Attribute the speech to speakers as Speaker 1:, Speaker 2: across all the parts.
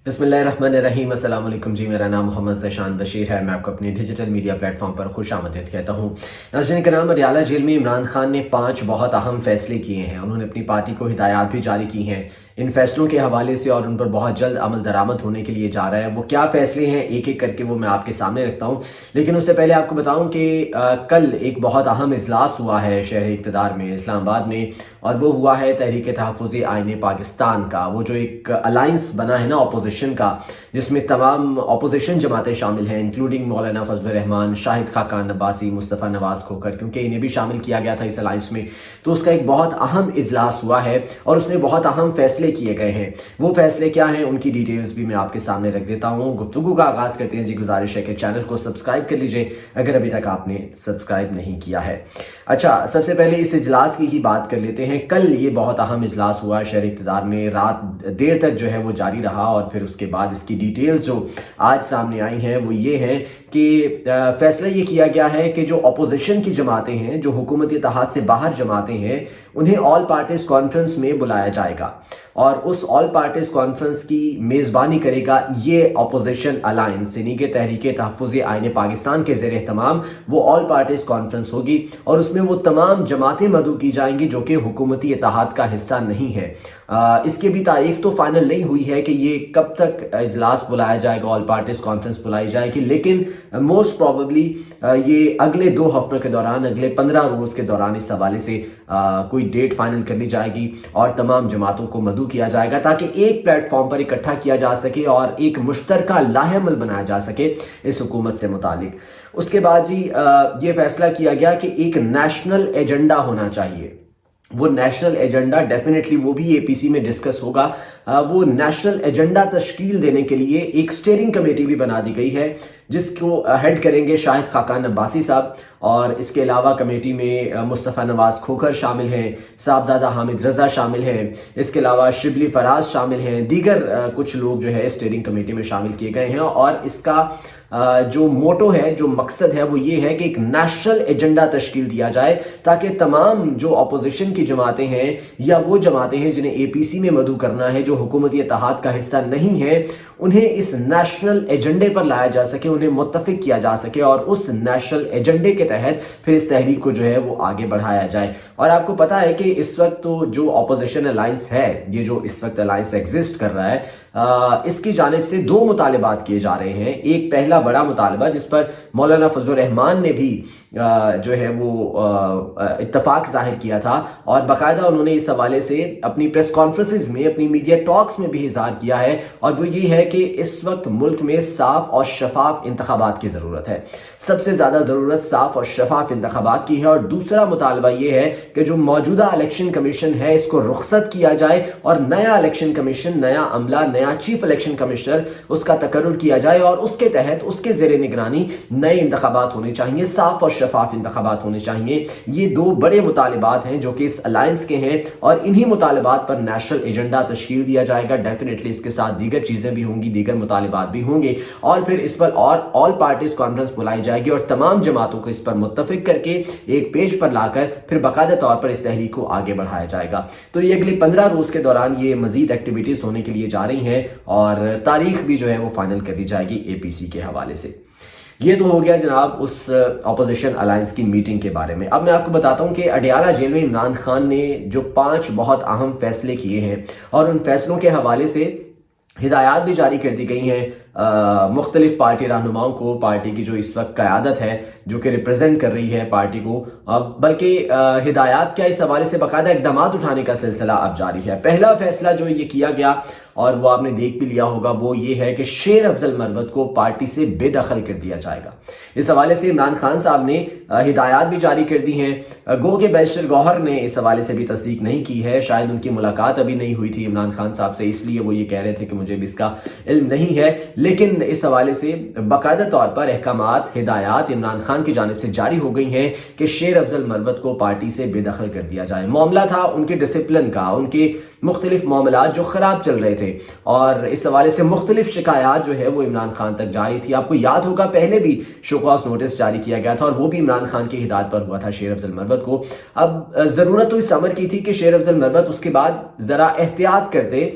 Speaker 1: बिस्मिल्लाहिर्रहमानिर्रहीम। अस्सलाम वालेकुम जी। मेरा नाम मोहम्मद ज़ैशान बशीर है। मैं आपको अपने डिजिटल मीडिया प्लेटफॉर्म पर खुश आमदीद कहता हूँ। नाज़रीन कराम, अडयाला जेल में इमरान खान ने 5 बहुत अहम फैसले किए हैं। उन्होंने अपनी पार्टी को हिदायत भी जारी की हैं इन फैसलों के हवाले से, और उन पर बहुत जल्द अमल दरामद होने के लिए जा रहा है। वो क्या फैसले हैं एक एक करके वो मैं आपके सामने रखता हूँ। लेकिन उससे पहले आपको बताऊँ कि कल एक बहुत अहम इजलास हुआ है शहर इक़्तिदार में, इस्लामाबाद में, और वो हुआ है तहरीक तहफ़्फ़ुज़ आईन पाकिस्तान का। वो जो एक अलाइंस बना है ना अपोजिशन का, जिसमें तमाम अपोजिशन जमातें शामिल हैं, इंक्लूडिंग मौलाना फजल रहमान, शाहिद खाकान अब्बासी, मुस्तफ़ा नवाज़ खोखर, क्योंकि इन्हें भी शामिल किया गया था इस अलाइंस में। तो उसका एक बहुत अहम इजलास हुआ है और उसमें बहुत अहम फैसले किए गए हैं। वो फैसले क्या हैं उनकी डिटेल्स भी मैं आपके सामने रख देता हूँ। गुफ्तगू का आगाज़ करते हैं जी। गुजारिश है कि चैनल को सब्सक्राइब कर लीजिए अगर अभी तक आपने सब्सक्राइब नहीं किया है। अच्छा, सबसे पहले इस इजलास की ही बात कर लेते हैं। कल ये बहुत अहम इजलास हुआ शहर इक़्तिदार में, रात देर तक जो है वो जारी रहा, और फिर उसके बाद इसकी डिटेल्स जो आज सामने आई हैं वो ये हैं कि फैसला ये किया गया है कि जो अपोजिशन की जमातें हैं, जो हुकूमती इत्तेहाद से बाहर जमातें हैं, उन्हें ऑल पार्टीज कॉन्फ्रेंस में बुलाया जाएगा, और उस ऑल पार्टीज कॉन्फ्रेंस की मेज़बानी करेगा ये अपोजिशन अलायंस, यानी कि तहरीक तहफ़्फ़ुज़ आईन पाकिस्तान के ज़ेर एहतमाम वो ऑल पार्टीज कॉन्फ्रेंस होगी, और उसमें वो तमाम जमातें मदऊ की जाएंगी जो कि हुकूमती इत्तेहाद का हिस्सा नहीं है। इसकी भी तारीख तो फाइनल नहीं हुई है कि ये कब तक इजलास बुलाया जाएगा, ऑल पार्टीज कॉन्फ्रेंस बुलाई जाएगी, लेकिन मोस्ट प्रॉबली ये अगले 2 हफ्तों के दौरान, अगले 15 रोज़ के दौरान इस हवाले से कोई डेट फाइनल कर ली जाएगी और तमाम जमातों को मदऊ किया जाएगा, ताकि एक प्लेटफॉर्म पर इकट्ठा किया जा सके और एक मुश्तरका लाहेमल बनाया जा सके इस हुकूमत से मुतालिक। उसके बाद जी ये फैसला किया गया कि एक नेशनल एजेंडा होना चाहिए। वो नेशनल एजेंडा डेफिनेटली वो भी एपीसी में डिस्कस होगा। वो नेशनल एजेंडा तश्कील देने के लिए एक स्टीयरिंग कमेटी भी बना दी गई है, जिसको हेड करेंगे शाहिद खाकान अब्बासी साहब, और इसके अलावा कमेटी में मुस्तफ़ा नवाज़ खोखर शामिल हैं, साहबजादा हामिद रज़ा शामिल हैं, इसके अलावा शिबली फराज शामिल हैं, दीगर कुछ लोग जो है स्टीयरिंग कमेटी में शामिल किए गए हैं। और इसका जो मोटो है, जो मकसद है, वो ये है कि एक नेशनल एजेंडा तश्कील दिया जाए, ताकि तमाम जो अपोजिशन की जमातें हैं या वो जमातें हैं जिन्हें एपीसी में मदऊ करना है, जो हुकूमती इत्तेहाद का हिस्सा नहीं है, उन्हें इस नेशनल एजेंडे पर लाया जा सके, उन्हें मुत्तफिक किया जा सके, और उस नेशनल एजेंडे के तहत फिर इस तहरीक को जो है वो आगे बढ़ाया जाए। और आपको पता है कि इस वक्त तो जो अपोजिशन अलायंस है, ये जो इस वक्त अलायंस एग्जिस्ट कर रहा है, इसकी जानिब से 2 मुतालिबात किए जा रहे हैं। एक पहला बड़ा मुतालबा जिस पर मौलाना फजल रहमान ने भी जो है वो इत्तफाक जाहिर किया था, और बाकायदा उन्होंने इस हवाले से अपनी प्रेस कॉन्फ्रेंसेस में, अपनी मीडिया टॉक्स में भी इज़हार किया है, और वो ये है कि इस वक्त मुल्क में साफ और शफाफ इंतखाबात की ज़रूरत है। सबसे ज़्यादा ज़रूरत साफ और शफाफ इंतखाबात की है। और दूसरा मुतालबा ये है कि जो मौजूदा इलेक्शन कमीशन है इसको रुखसत किया जाए, और नया इलेक्शन कमीशन, नया अमला, नया चीफ इलेक्शन कमिश्नर, उसका तकर्रुर किया जाए, और उसके तहत उसके ज़ेरे निगरानी नए इंतखाबात होने चाहिए, साफ और शफाफ इंतखाबात होने चाहिए। ये 2 बड़े मुतालिबात हैं जो कि इस अलायंस के हैं, और इन्हीं मुतालिबात पर नेशनल एजेंडा तश्कील दिया जाएगा। डेफिनेटली इसके साथ दीगर चीज़ें भी होंगी, दीगर मुतालिबात भी होंगे, और फिर इस पर और ऑल पार्टीज कॉन्फ्रेंस बुलाई जाएगी, और तमाम जमातों को इस पर मुत्तफिक करके एक पेज पर लाकर फिर बाकायदा तौर पर इस तहरीक को आगे बढ़ाया जाएगा। तो ये अगले 15 रोज़ के दौरान ये मजीद एक्टिविटीज़ होने के लिए जा रही हैं, और तारीख भी जो है वो फाइनल कर दी जाएगी एपीसी के हवाले से। ये तो हो गया जनाब उस अपोजिशन अलायंस की मीटिंग के बारे में। अब मैं आपको बताता हूँ कि अडयाला जेल में इमरान खान ने जो 5 बहुत अहम फैसले किए हैं, और उन फैसलों के हवाले से हिदायत भी जारी कर दी गई हैं मुख्तलिफ पार्टी रहनुमाओं को, पार्टी की जो इस वक्त क़यादत है, जो कि रिप्रेजेंट कर रही है पार्टी को। बल्कि हिदायत क्या, इस हवाले से बाकायदा इक़दाम उठाने का सिलसिला अब जारी है। पहला फैसला जो ये किया गया, और वो आपने देख भी लिया होगा, वो ये है कि शेर अफजल मरवत को पार्टी से बेदखल कर दिया जाएगा। इस हवाले से इमरान खान साहब ने हिदायत भी जारी कर दी हैं। गो के बैरिस्टर गौहर ने इस हवाले से भी तस्दीक नहीं की है, शायद उनकी मुलाकात अभी नहीं हुई थी इमरान खान साहब से, इसलिए वो ये कह रहे थे कि मुझे भी इसका इल्म नहीं है। लेकिन इस हवाले से बाकायदा तौर पर अहकामात, हिदायत इमरान खान की जानिब से जारी हो गई हैं कि शेर अफजल मरवत को पार्टी से बेदखल कर दिया जाए। मामला था उनके डिसिप्लिन का, उनके مختلف معاملات جو خراب چل رہے تھے، اور اس حوالے سے مختلف شکایات جو ہے وہ عمران خان تک جاری تھی۔ آپ کو یاد ہوگا پہلے بھی شو کاز نوٹس جاری کیا گیا تھا، اور وہ بھی عمران خان کی ہدایت پر ہوا تھا شیر افضل مروت کو۔ اب ضرورت تو اس امر کی تھی کہ شیر افضل مروت اس کے بعد ذرا احتیاط کرتے،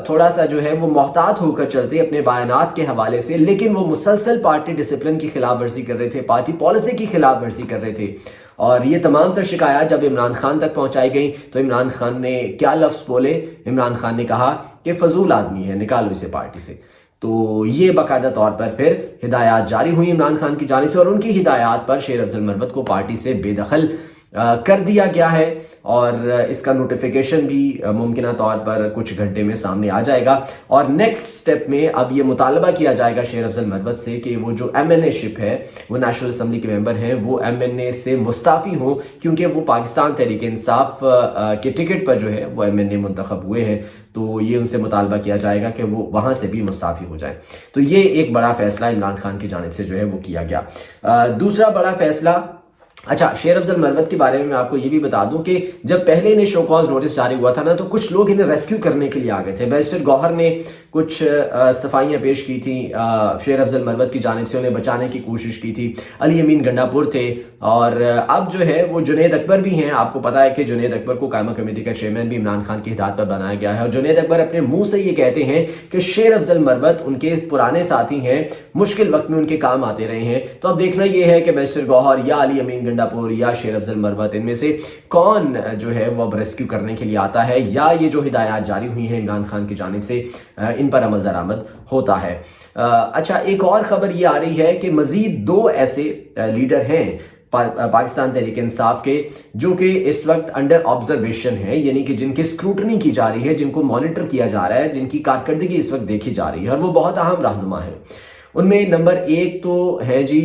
Speaker 1: تھوڑا سا جو ہے وہ محتاط ہو کر چلتے اپنے بیانات کے حوالے سے، لیکن وہ مسلسل پارٹی ڈسپلن کی خلاف ورزی کر رہے تھے، پارٹی پالیسی کی خلاف ورزی کر رہے تھے۔ اور یہ تمام تر شکایات جب عمران خان تک پہنچائی گئیں تو عمران خان نے کیا لفظ بولے؟ عمران خان نے کہا کہ فضول آدمی ہے، نکالو اسے پارٹی سے۔ تو یہ باقاعدہ طور پر پھر ہدایات جاری ہوئی عمران خان کی جانب سے، اور ان کی ہدایات پر شیر افضل مروت کو پارٹی سے بے دخل کر دیا گیا ہے، اور اس کا نوٹیفیکیشن بھی ممکنہ طور پر کچھ گھنٹے میں سامنے آ جائے گا۔ اور نیکسٹ سٹیپ میں اب یہ مطالبہ کیا جائے گا شیر افضل مروت سے کہ وہ جو ایم این اے شپ ہے، وہ نیشنل اسمبلی کے ممبر ہیں، وہ ایم این اے سے مستعفی ہوں، کیونکہ وہ پاکستان تحریک انصاف کے ٹکٹ پر جو ہے وہ ایم این اے منتخب ہوئے ہیں، تو یہ ان سے مطالبہ کیا جائے گا کہ وہ وہاں سے بھی مستعفی ہو جائیں۔ تو یہ ایک بڑا فیصلہ عمران خان کی جانب سے جو ہے وہ کیا گیا۔ دوسرا بڑا فیصلہ، اچھا شیر افضل مروت کے بارے میں آپ کو یہ بھی بتا دوں کہ جب پہلے انہیں شو کاز نوٹس جاری ہوا تھا نا، تو کچھ لوگ انہیں ریسکیو کرنے کے لیے آ گئے تھے۔ بیرسٹر گوہر نے کچھ صفائیاں پیش کی تھیں شیر افضل مروت کی جانب سے، انہیں بچانے کی کوشش کی تھی۔ علی امین گنڈا پور تھے، اور اب جو ہے وہ جنید اکبر بھی ہیں۔ آپ کو پتا ہے کہ جنید اکبر کو قائمہ کمیٹی کا چیئرمین بھی عمران خان کی ہدایت پر بنایا گیا ہے، اور جنید اکبر اپنے منہ سے یہ کہتے ہیں کہ شیر افضل مروت ان کے پرانے ساتھی ہیں، مشکل وقت میں ان کے کام آتے رہے ہیں۔ تو اب دیکھنا یہ ہے کہ بیرسٹر گوہر یا علی امین گنڈا پور یا شیر افضل مروت، ان میں سے کون جو ہے وہ اب ریسکیو کرنے کے لیے آتا ہے، یا یہ جو ہدایات جاری ہوئی ہیں عمران خان کی جانب سے ان پر عمل درآمد ہوتا ہے۔ اچھا ایک اور خبر یہ آ رہی ہے کہ مزید 2 ایسے لیڈر ہیں پاکستان تحریک انصاف کے جو کہ اس وقت انڈر آبزرویشن ہیں، یعنی کہ جن کی اسکروٹنی کی جا رہی ہے، جن کو مانیٹر کیا جا رہا ہے، جن کی کارکردگی اس وقت دیکھی جا رہی ہے، اور وہ بہت اہم رہنما ہیں۔ ان میں نمبر 1 تو ہے جی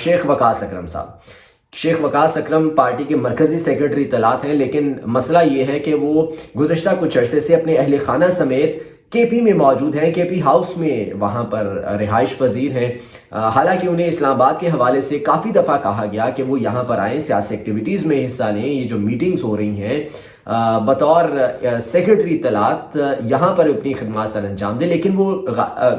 Speaker 1: شیخ وقاص اکرم صاحب۔ شیخ وقاص اکرم پارٹی کے مرکزی سیکرٹری اطلاعات ہیں، لیکن مسئلہ یہ ہے کہ وہ گزشتہ کچھ عرصے سے اپنے اہل خانہ سمیت کے پی میں موجود ہیں، کے پی ہاؤس میں وہاں پر رہائش پذیر ہیں۔ حالانکہ انہیں اسلام آباد کے حوالے سے کافی دفعہ کہا گیا کہ وہ یہاں پر آئیں، سیاسی ایکٹیویٹیز میں حصہ لیں، یہ جو میٹنگز ہو رہی ہیں بطور سیکرٹری اطلاعات یہاں پر اپنی خدمات سر انجام دے، لیکن وہ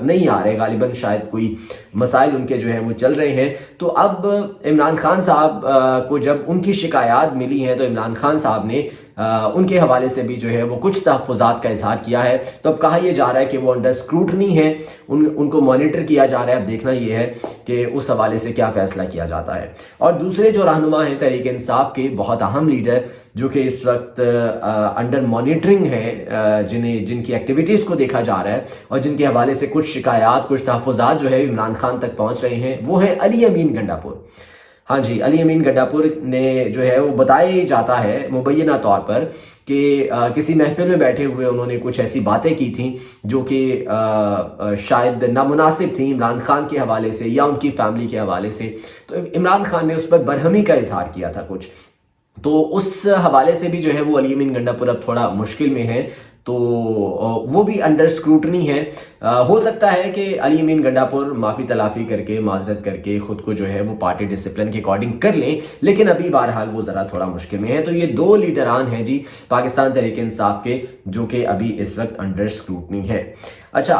Speaker 1: نہیں آ رہے، غالباً شاید کوئی مسائل ان کے جو ہیں وہ چل رہے ہیں۔ تو اب عمران خان صاحب کو جب ان کی شکایات ملی ہیں تو عمران خان صاحب نے ان کے حوالے سے بھی جو ہے وہ کچھ تحفظات کا اظہار کیا ہے۔ تو اب کہا یہ جا رہا ہے کہ وہ انڈر اسکروٹنی ہے، ان کو مانیٹر کیا جا رہا ہے۔ اب دیکھنا یہ ہے کہ اس حوالے سے کیا فیصلہ کیا جاتا ہے۔ اور دوسرے جو رہنما ہیں تحریک انصاف کے بہت اہم لیڈر جو کہ اس وقت انڈر مانیٹرنگ ہیں، جن کی ایکٹیویٹیز کو دیکھا جا رہا ہے اور جن کے حوالے سے کچھ شکایات، کچھ تحفظات جو ہے عمران خان تک پہنچ رہے ہیں، وہ ہیں علی امین گنڈا پور۔ ہاں جی، علی امین گنڈا پور نے جو ہے وہ بتایا جاتا ہے مبینہ طور پر کہ کسی محفل میں بیٹھے ہوئے انہوں نے کچھ ایسی باتیں کی تھیں جو کہ شاید نامناسب تھیں عمران خان کے حوالے سے یا ان کی فیملی کے حوالے سے، تو عمران خان نے اس پر برہمی کا اظہار کیا تھا کچھ، تو اس حوالے سے بھی جو ہے وہ علی امین گنڈا پور اب تھوڑا مشکل میں ہے، تو وہ بھی انڈر اسکروٹنی ہے۔ ہو سکتا ہے کہ علی امین گنڈا پور معافی تلافی کر کے، معذرت کر کے خود کو جو ہے وہ پارٹی ڈسپلن کے اکارڈنگ کر لیں، لیکن ابھی بہرحال وہ ذرا تھوڑا مشکل میں ہے۔ تو یہ 2 لیڈران ہیں جی پاکستان تحریک انصاف کے جو کہ ابھی اس وقت انڈر اسکروٹنی ہے۔ اچھا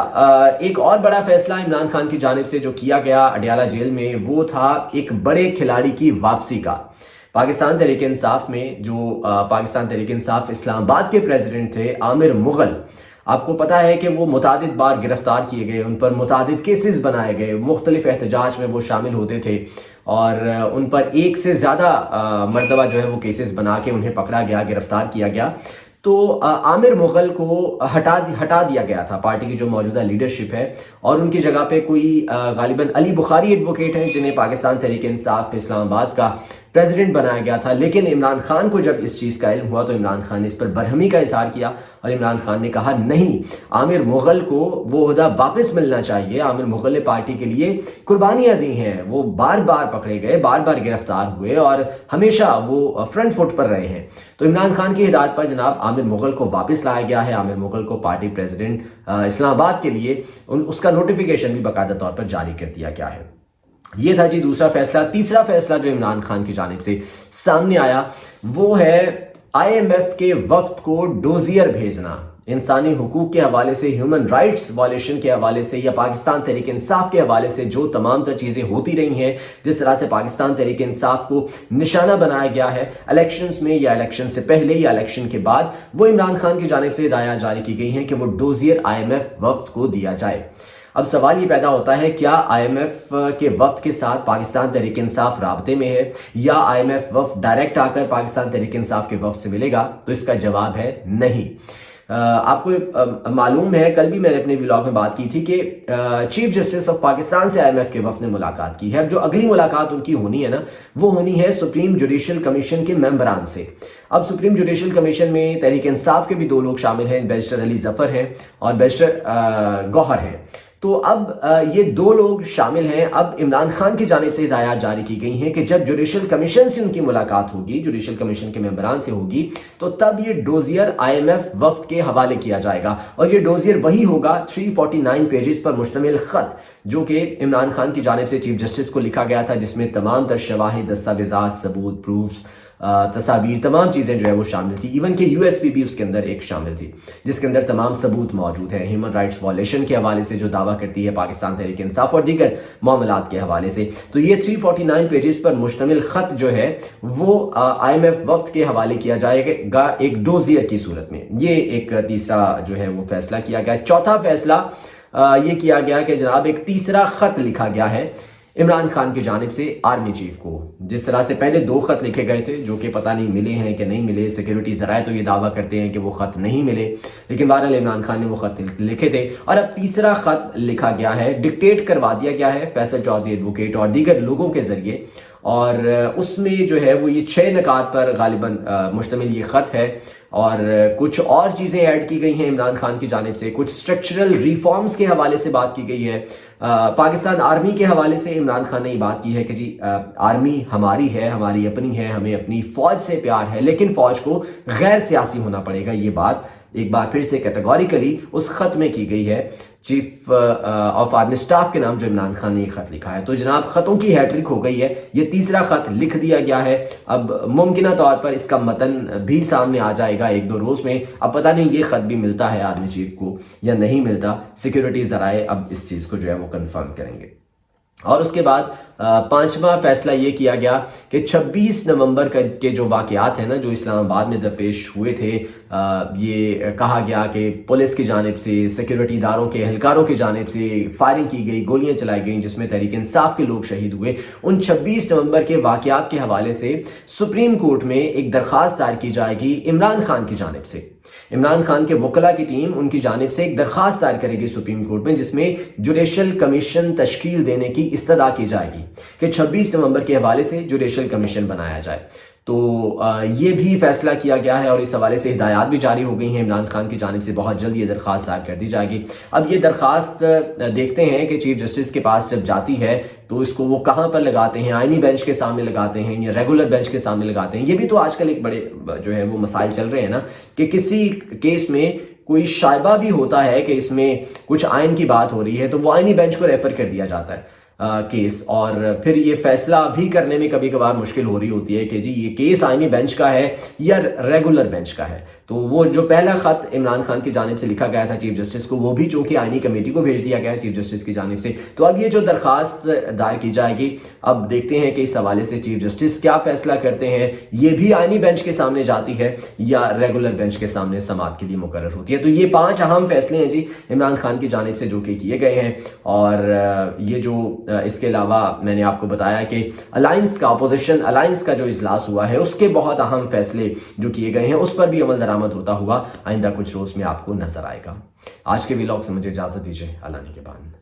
Speaker 1: ایک اور بڑا فیصلہ عمران خان کی جانب سے جو کیا گیا اڈیالہ جیل میں، وہ تھا ایک بڑے کھلاڑی کی واپسی کا۔ پاکستان تحریک انصاف میں جو پاکستان تحریک انصاف اسلام آباد کے پریزیڈنٹ تھے عامر مغل، آپ کو پتا ہے کہ وہ متعدد بار گرفتار کیے گئے، ان پر متعدد کیسز بنائے گئے، مختلف احتجاج میں وہ شامل ہوتے تھے، اور ان پر 1 سے زیادہ مرتبہ جو ہے وہ کیسز بنا کے انہیں پکڑا گیا، گرفتار کیا گیا۔ تو عامر مغل کو ہٹا دیا گیا تھا، پارٹی کی جو موجودہ لیڈرشپ ہے، اور ان کی جگہ پہ کوئی غالباً علی بخاری ایڈوکیٹ ہیں جنہیں پاکستان تحریک انصاف اسلام آباد کا پریزیڈنٹ بنایا گیا تھا۔ لیکن عمران خان کو جب اس چیز کا علم ہوا تو عمران خان نے اس پر برہمی کا اظہار کیا، اور عمران خان نے کہا نہیں، عامر مغل کو وہ عہدہ واپس ملنا چاہیے۔ عامر مغل نے پارٹی کے لیے قربانیاں دی ہیں، وہ بار بار پکڑے گئے، بار بار گرفتار ہوئے، اور ہمیشہ وہ فرنٹ فٹ پر رہے ہیں۔ تو عمران خان کی ہدایت پر جناب عامر مغل کو واپس لایا گیا ہے، عامر مغل کو پارٹی پریزیڈنٹ اسلام آباد کے لیے اس کا نوٹیفیکیشن بھی باقاعدہ طور پر جاری کر دیا گیا ہے۔ یہ تھا جی دوسرا فیصلہ۔ تیسرا فیصلہ جو عمران خان کی جانب سے سامنے آیا وہ ہے IMF के वफ्द को डोजियर भेजना इंसानी हुकूक के हवाले से, ह्यूमन राइट्स वायलेशन के हवाले से, या पाकिस्तान तहरीक इंसाफ के हवाले से जो तमाम तर चीज़ें होती रही हैं, जिस तरह से पाकिस्तान तहरीक इंसाफ को निशाना बनाया गया है इलेक्शंस में या इलेक्शन से पहले या इलेक्शन के बाद, वो इमरान खान की जानिब से हिदायत जारी की गई हैं कि वो डोजियर IMF वफ्द को दिया जाए। अब सवाल ये पैदा होता है, क्या IMF के वफ्द के साथ पाकिस्तान तहरीक इंसाफ राब्ते में है, या IMF वफ्द डायरेक्ट आकर पाकिस्तान तहरीक इंसाफ के वफ्द से मिलेगा? तो इसका जवाब है नहीं। आपको मालूम है, कल भी मैंने अपने व्लॉग में बात की थी कि चीफ जस्टिस ऑफ पाकिस्तान से IMF के वफ्द ने मुलाकात की है। अब जो अगली मुलाकात उनकी होनी है ना, वो होनी है सुप्रीम जुडिशल कमीशन के मेंबरान से। अब सुप्रीम जुडिशल कमीशन में तहरीक इंसाफ के भी 2 लोग शामिल हैं, बैरिस्टर अली जफर हैं और बैरिस्टर गौहर हैं। तो अब ये 2 लोग शामिल हैं। अब इमरान खान की जानिब से हिदायत जारी की गई हैं कि जब जुडिशल कमीशन से उनकी मुलाकात होगी, जुडिशल कमीशन के मेंबरान से होगी, तो तब ये डोजियर IMF वफ्द के हवाले किया जाएगा। और ये डोजियर वही होगा 349 पेजेस पर मुश्तमिल ख़त, जो कि इमरान खान की जानिब से चीफ जस्टिस को लिखा गया था, जिसमें तमाम तर शवाहिद, दस्तावेज़ात, सबूत, प्रूफ्स, तस्वीर, तमाम चीज़ें जो है वो शामिल थी। इवन कि USB भी उसके अंदर एक शामिल थी, जिसके अंदर तमाम सबूत मौजूद हैं, ह्यूमन राइट्स वायलेशन के हवाले से जो दावा करती है पाकिस्तान तहरीक इंसाफ और दीगर मामलात के हवाले से। तो ये 349 पेजेस पर मुश्तमिल ख़त जो है वो IMF वफ्द के हवाले किया जाएगा एक डोजियर की सूरत में। ये एक तीसरा जो है वो फैसला किया गया। चौथा फैसला ये किया गया कि जनाब एक तीसरा ख़त लिखा गया है इमरान खान की जानिब से आर्मी चीफ को। जिस तरह से पहले 2 ख़त लिखे गए थे जो कि पता नहीं मिले हैं कि नहीं मिले, सिक्योरिटी ज़राए तो ये दावा करते हैं कि वो ख़त नहीं मिले, लेकिन बहरहाल इमरान खान ने वो ख़त लिखे थे। और अब तीसरा ख़त लिखा गया है, डिक्टेट करवा दिया गया है फैसल चौधरी एडवोकेट और दीगर लोगों के ज़रिए, और उसमें जो है वो ये 6 नकात पर गालिबन मुश्तमिल ये ख़त है। और कुछ और चीज़ें ऐड की गई हैं इमरान खान की जानिब से, कुछ स्ट्रक्चरल रिफॉर्म्स के हवाले से बात की गई है। पाकिस्तान आर्मी के हवाले से इमरान खान ने ये बात की है कि जी आर्मी हमारी है, हमारी अपनी है, हमें अपनी फ़ौज से प्यार है, लेकिन फ़ौज को गैर सियासी होना पड़ेगा। ये बात एक बार फिर से कैटेगोरिकली उस ख़त में की गई है चीफ ऑफ आर्मी स्टाफ के नाम जो इमरान खान ने ये ख़त लिखा है। तो जनाब ख़तों की हैट्रिक हो गई है, ये तीसरा ख़त लिख दिया गया है। अब मुमकिन तौर पर इसका मतन भी सामने आ जाएगा 1-2 रोज़ में। अब पता नहीं ये ख़त भी मिलता है आर्मी चीफ को या नहीं मिलता, सिक्योरिटी ज़राए अब इस चीज़ को जो है वो कन्फर्म करेंगे। और उसके बाद 5वां फैसला ये किया गया कि 26 नवंबर के जो वाक़यात हैं ना, जो इस्लामाबाद में दरपेश हुए थे, ये कहा गया कि पुलिस की जानिब से, सिक्योरिटी इदारों के एहलकारों की जानिब से फायरिंग की गई, गोलियां चलाई गई, जिसमें तहरीक इंसाफ के लोग शहीद हुए। उन 26 नवंबर के वाक़यात के हवाले से सुप्रीम कोर्ट में एक दरख्वास्त दायर की जाएगी इमरान खान की जानिब से। इमरान खान के वकला की टीम उनकी जानिब से एक दरख्वास्त दायर करेगी सुप्रीम कोर्ट में, जिसमें जुडिशल कमीशन तश्कील देने की इस्तदा की जाएगी कि 26 नवंबर के हवाले से जुडिशल कमीशन बनाया जाए। तो ये भी फैसला किया गया है और इस हवाले से हिदायत भी जारी हो गई हैं इमरान खान की जानिब से। बहुत जल्द ये दरख्वास्त दायर कर दी जाएगी। अब ये दरख्वास्त देखते हैं कि चीफ जस्टिस के पास जब जाती है तो इसको वो कहाँ पर लगाते हैं, आईनी बेंच के सामने लगाते हैं या रेगुलर बेंच के सामने लगाते हैं। ये भी तो आजकल एक बड़े जो है वो मसाइल चल रहे हैं ना, कि किसी केस में कोई शायबा भी होता है कि इसमें कुछ आइन की बात हो रही है, तो वो आईनी बेंच को रेफर कर दिया जाता है केस, और फिर ये फैसला भी करने में कभी कभार मुश्किल हो रही होती है कि जी ये केस आईनी बेंच का है या रेगुलर बेंच का है। तो वो जो पहला ख़त इमरान खान की जानिब से लिखा गया था चीफ जस्टिस को, वो भी चूँकि आईनी कमेटी को भेज दिया गया है चीफ जस्टिस की जानिब से। तो अब ये जो दरख्वास्त दायर की जाएगी, अब देखते हैं कि इस हवाले से चीफ जस्टिस क्या फैसला करते हैं। ये भी आईनी बेंच के सामने जाती है या रेगुलर बेंच के सामने समाअत के लिए मुकर्रर होती है। तो ये 5 अहम फैसले हैं जी इमरान खान की जानिब से जो कि किए गए हैं। और ये जो इसके अलावा मैंने आपको बताया कि अलायंस का, अपोजिशन अलायंस का जो इजलास हुआ है, उसके बहुत अहम फैसले जो किए गए हैं उस पर भी अमल दरामद होता हुआ आइंदा कुछ रोज़ में आपको नजर आएगा। आज के व्लॉग से मुझे इजाज़त दीजिए। अल्लाह ने के बाद।